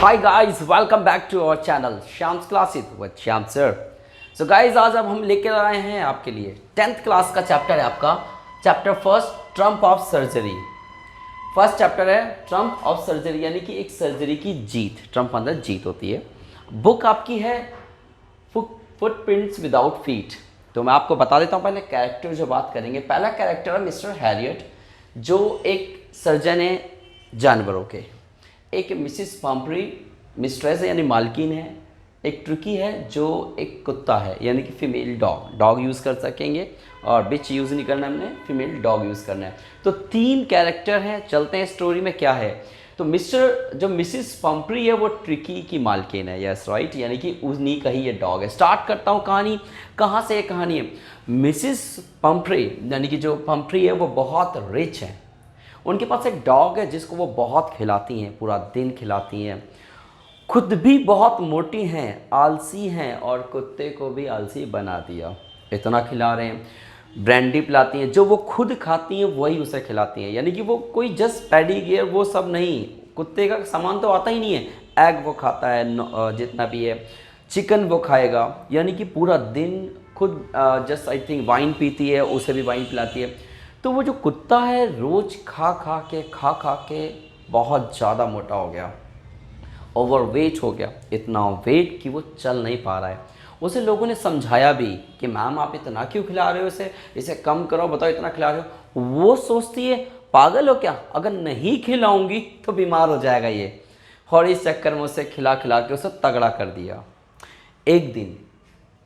Hi guys, welcome back to our channel Shyam's classes with Shyam sir. So guys, आज अब हम लेकर आए हैं आपके लिए 10th क्लास का चैप्टर है आपका chapter first, Trump of surgery. First chapter है ट्रम्प ऑफ सर्जरी, यानी कि एक सर्जरी की जीत। ट्रम्प अंदर जीत होती है। बुक आपकी है फुटप्रिंट्स विदाउट फीट। तो मैं आपको बता देता हूँ पहले कैरेक्टर जो बात करेंगे। पहला कैरेक्टर है मिस्टर हैरियट, जो एक सर्जन है जानवरों के। एक मिसिस पम्परी मिस्ट्रेस है यानी मालकिन है। एक ट्रिकी है जो एक कुत्ता है यानी कि फीमेल डॉग यूज़ कर सकेंगे, और बिच यूज़ नहीं करना हमने, फीमेल डॉग यूज़ करना है। तो 3 कैरेक्टर हैं। चलते हैं स्टोरी में क्या है। तो जो मिसिस पम्परी है वो ट्रिकी की मालकिन है, यस राइट, यानी कि उन्हीं का ही ये डॉग है। स्टार्ट करता हूँ कहानी। कहाँ से ये कहानी है? मिसिस पम्परी यानी कि जो पम्परी है वो बहुत रिच है। उनके पास एक डॉग है जिसको वो बहुत खिलाती हैं, पूरा दिन खिलाती हैं। खुद भी बहुत मोटी हैं, आलसी हैं, और कुत्ते को भी आलसी बना दिया। इतना खिला रहे हैं। ब्रांडी पिलाती हैं, जो वो खुद खाती हैं वही उसे खिलाती हैं। यानी कि वो कोई जस्ट पैडी गियर वो सब नहीं, कुत्ते का सामान तो आता ही नहीं है। एग वो खाता है, जितना भी है, चिकन वो खाएगा। यानी कि पूरा दिन खुद जस्ट आई थिंक वाइन पीती है, उसे भी वाइन पिलाती है। तो वो जो कुत्ता है रोज़ खा खा के बहुत ज़्यादा मोटा हो गया, ओवरवेट हो गया। इतना वेट कि वो चल नहीं पा रहा है। उसे लोगों ने समझाया भी कि मैम आप इतना क्यों खिला रहे हो इसे कम करो, बताओ इतना खिला रहे हो। वो सोचती है पागल हो क्या, अगर नहीं खिलाऊंगी तो बीमार हो जाएगा ये। और इस चक्कर में उसे खिला के उसे तगड़ा कर दिया। एक दिन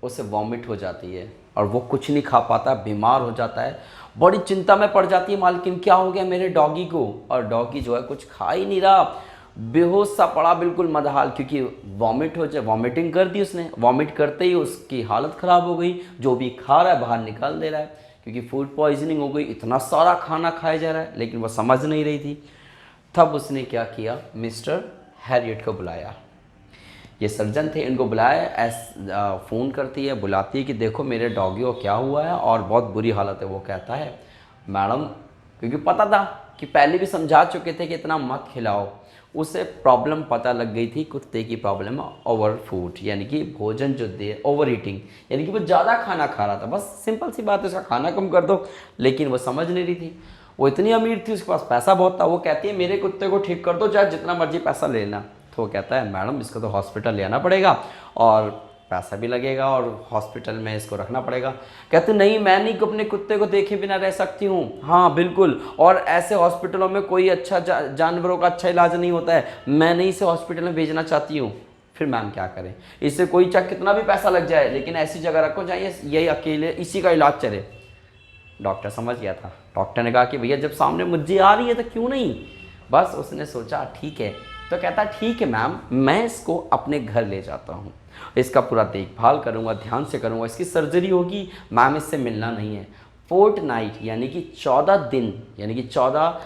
उसे वॉमिट हो जाती है और वो कुछ नहीं खा पाता, बीमार हो जाता है। बड़ी चिंता में पड़ जाती है मालकिन, क्या हो गया मेरे डॉगी को। और डॉगी जो है कुछ खा ही नहीं रहा, बेहोश सा पड़ा, बिल्कुल मदहाल, क्योंकि वॉमिटिंग कर दी उसने। वॉमिट करते ही उसकी हालत ख़राब हो गई। जो भी खा रहा है बाहर निकाल दे रहा है, क्योंकि फूड पॉइजनिंग हो गई। इतना सारा खाना खाया जा रहा है, लेकिन वो समझ नहीं रही थी। तब उसने क्या किया, मिस्टर हैरियट को बुलाया। ये सर्जन थे, इनको बुलाया। फ़ोन करती है, बुलाती है कि देखो मेरे डॉगी को क्या हुआ है और बहुत बुरी हालत है। वो कहता है मैडम, क्योंकि पता था कि पहले भी समझा चुके थे कि इतना मत खिलाओ। उसे प्रॉब्लम पता लग गई थी, कुत्ते की प्रॉब्लम ओवर फूड, यानी कि भोजन जो दे ओवर ईटिंग, यानी कि वो ज़्यादा खाना खा रहा था। बस सिंपल सी बात है, उसका खाना कम कर दो। लेकिन वो समझ नहीं रही थी। वो इतनी अमीर थी, उसके पास पैसा बहुत था। वो कहती है मेरे कुत्ते को ठीक कर दो, चाहे जितना मर्जी पैसा लेना। तो वो कहता है मैडम इसको तो हॉस्पिटल ले आना पड़ेगा और पैसा भी लगेगा और हॉस्पिटल में इसको रखना पड़ेगा। कहते नहीं, मैं नहीं अपने कुत्ते को देखे बिना रह सकती हूँ। हाँ बिल्कुल, और ऐसे हॉस्पिटलों में कोई अच्छा जानवरों का अच्छा इलाज नहीं होता है, मैं नहीं इसे हॉस्पिटल में भेजना चाहती हूँ। फिर मैम क्या करें, इससे कोई चाहे कितना भी पैसा लग जाए, लेकिन ऐसी जगह रखो जहाँ यही अकेले इसी का इलाज चले। डॉक्टर समझ गया था। डॉक्टर ने कहा कि भैया जब सामने मुझे आ रही है तो क्यों नहीं। बस उसने सोचा ठीक है। तो कहता ठीक है मैम, मैं इसको अपने घर ले जाता हूँ, इसका पूरा देखभाल करूँगा, ध्यान से करूँगा। इसकी सर्जरी होगी, मैम इससे मिलना नहीं है। फोर्टनाइट यानी कि 14 दिन, यानी कि 14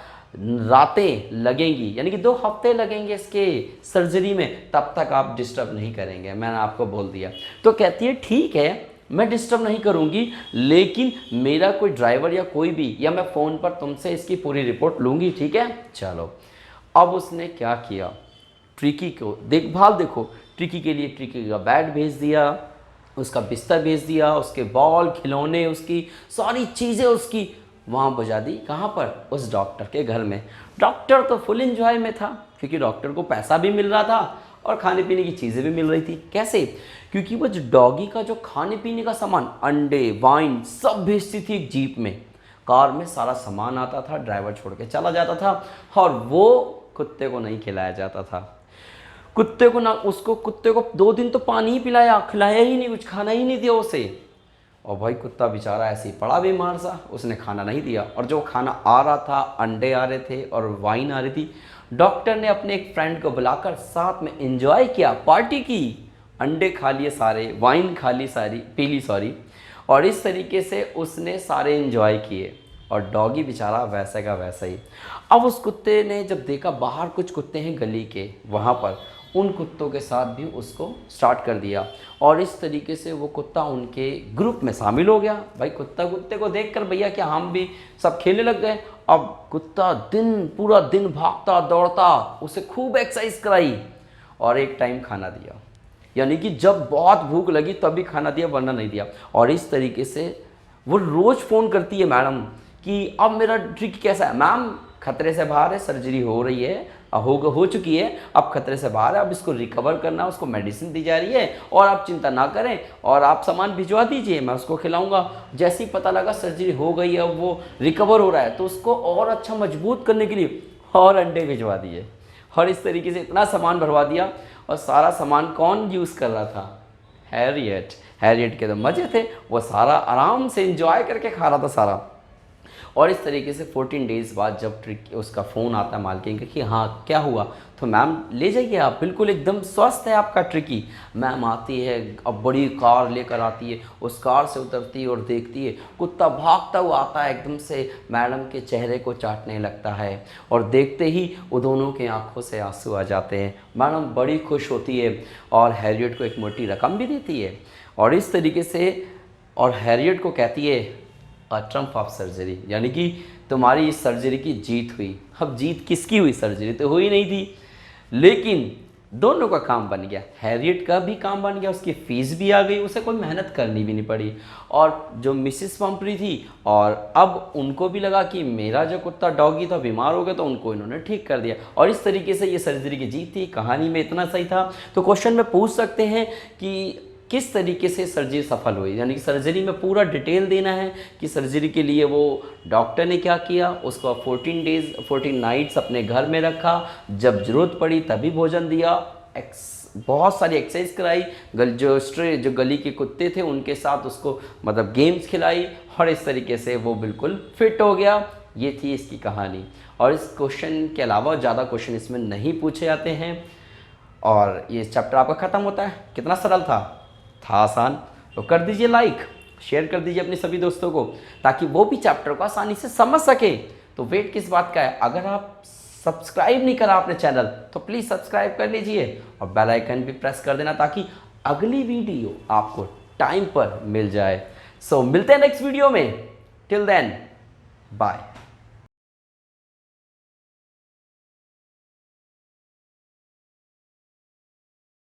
रातें लगेंगी, यानी कि 2 हफ्ते लगेंगे इसके सर्जरी में। तब तक आप डिस्टर्ब नहीं करेंगे, मैंने आपको बोल दिया। तो कहती है ठीक है, मैं डिस्टर्ब नहीं करूँगी, लेकिन मेरा कोई ड्राइवर या कोई भी, या मैं फ़ोन पर तुमसे इसकी पूरी रिपोर्ट लूँगी, ठीक है। चलो, अब उसने क्या किया, ट्रिकी को देखभाल, देखो ट्रिकी के लिए ट्रिकी का बेड भेज दिया, उसका बिस्तर भेज दिया, उसके बॉल खिलौने, उसकी सारी चीज़ें उसकी वहाँ पहुँचा दी। कहाँ पर? उस डॉक्टर के घर में। डॉक्टर तो फुल एंजॉय में था, क्योंकि डॉक्टर को पैसा भी मिल रहा था और खाने पीने की चीज़ें भी मिल रही थी। कैसे? क्योंकि वो जो डॉगी का जो खाने पीने का सामान, अंडे, वाइन, सब भेजती थी एक जीप में। कार में सारा सामान आता था, ड्राइवर छोड़ के चला जाता था, और वो कुत्ते को नहीं खिलाया जाता था। कुत्ते को 2 दिन तो पानी ही पिलाया, खिलाया ही नहीं, कुछ खाना ही नहीं दिया उसे। और भाई कुत्ता बेचारा ऐसे ही पड़ा बीमार सा, उसने खाना नहीं दिया। और जो खाना आ रहा था, अंडे आ रहे थे और वाइन आ रही थी। डॉक्टर ने अपने एक फ्रेंड को बुलाकर साथ में एंजॉय किया, पार्टी की, अंडे खा लिए सारे, वाइन खा ली सारी, पी ली सॉरी। और इस तरीके से उसने सारे एंजॉय किए। और डॉगी बेचारा वैसे का वैसा ही। अब उस कुत्ते ने जब देखा बाहर कुछ कुत्ते हैं गली के, वहाँ पर उन कुत्तों के साथ भी उसको स्टार्ट कर दिया। और इस तरीके से वो कुत्ता उनके ग्रुप में शामिल हो गया। भाई कुत्ते को देखकर भैया क्या हम भी सब खेलने लग गए। अब कुत्ता पूरा दिन भागता दौड़ता, उसे खूब एक्सरसाइज कराई और एक टाइम खाना दिया, यानी कि जब बहुत भूख लगी तभी खाना दिया, वरना नहीं दिया। और इस तरीके से वो रोज़ फ़ोन करती है मैडम कि अब मेरा ट्रिक कैसा है। मैम खतरे से बाहर है, सर्जरी हो रही है, हो चुकी है, अब खतरे से बाहर है, अब इसको रिकवर करना है, उसको मेडिसिन दी जा रही है और आप चिंता ना करें और आप सामान भिजवा दीजिए, मैं उसको खिलाऊंगा। जैसे ही पता लगा सर्जरी हो गई है, अब वो रिकवर हो रहा है, तो उसको और अच्छा मजबूत करने के लिए और अंडे भिजवा दिए और इस तरीके से इतना सामान भरवा दिया। और सारा सामान कौन यूज़ कर रहा था? हैरियट। हैरियट के तो मज़े थे, वो सारा आराम से एंजॉय करके खा रहा था सारा। और इस तरीके से 14 डेज़ बाद जब ट्रिक उसका फ़ोन आता है मालकिन का कि हाँ क्या हुआ, तो मैम ले जाइए आप, बिल्कुल एकदम स्वस्थ है आपका ट्रिकी। मैम आती है, अब बड़ी कार लेकर आती है, उस कार से उतरती है और देखती है कुत्ता भागता हुआ आता है, एकदम से मैडम के चेहरे को चाटने लगता है और देखते ही वो दोनों के आंखों से आंसू आ जाते हैं। मैडम बड़ी खुश होती है और हैरियट को एक मोटी रकम भी देती है और इस तरीके से, और हैरियट को कहती है ट्रम्प ऑफ सर्जरी, यानी कि तुम्हारी इस सर्जरी की जीत हुई। अब जीत किसकी हुई? सर्जरी तो हुई नहीं थी, लेकिन दोनों का काम बन गया, हैरियट का भी काम बन गया, उसकी फ़ीस भी आ गई, उसे कोई मेहनत करनी भी नहीं पड़ी। और जो मिसिस पम्परी थी, और अब उनको भी लगा कि मेरा जो कुत्ता डॉगी था बीमार हो गया, तो उनको इन्होंने ठीक कर दिया और इस तरीके से ये सर्जरी की जीत थी। कहानी में इतना सही था। तो क्वेश्चन में पूछ सकते हैं कि किस तरीके से सर्जरी सफल हुई, यानी कि सर्जरी में पूरा डिटेल देना है कि सर्जरी के लिए वो डॉक्टर ने क्या किया, उसको 14 नाइट्स अपने घर में रखा, जब ज़रूरत पड़ी तभी भोजन दिया, बहुत सारी एक्सरसाइज कराई, जो गली के कुत्ते थे उनके साथ उसको मतलब गेम्स खिलाई और इस तरीके से वो बिल्कुल फिट हो गया। ये थी इसकी कहानी। और इस क्वेश्चन के अलावा ज़्यादा क्वेश्चन इसमें नहीं पूछे जाते हैं और ये चैप्टर आपका ख़त्म होता है। कितना सरल था आसान। तो कर दीजिए लाइक, शेयर कर दीजिए अपने सभी दोस्तों को, ताकि वो भी चैप्टर को आसानी से समझ सके। तो वेट किस बात का है? अगर आप सब्सक्राइब नहीं करा अपने चैनल तो प्लीज़ सब्सक्राइब कर लीजिए और बेल आइकन भी प्रेस कर देना, ताकि अगली वीडियो आपको टाइम पर मिल जाए। सो मिलते हैं नेक्स्ट वीडियो में। Till then bye.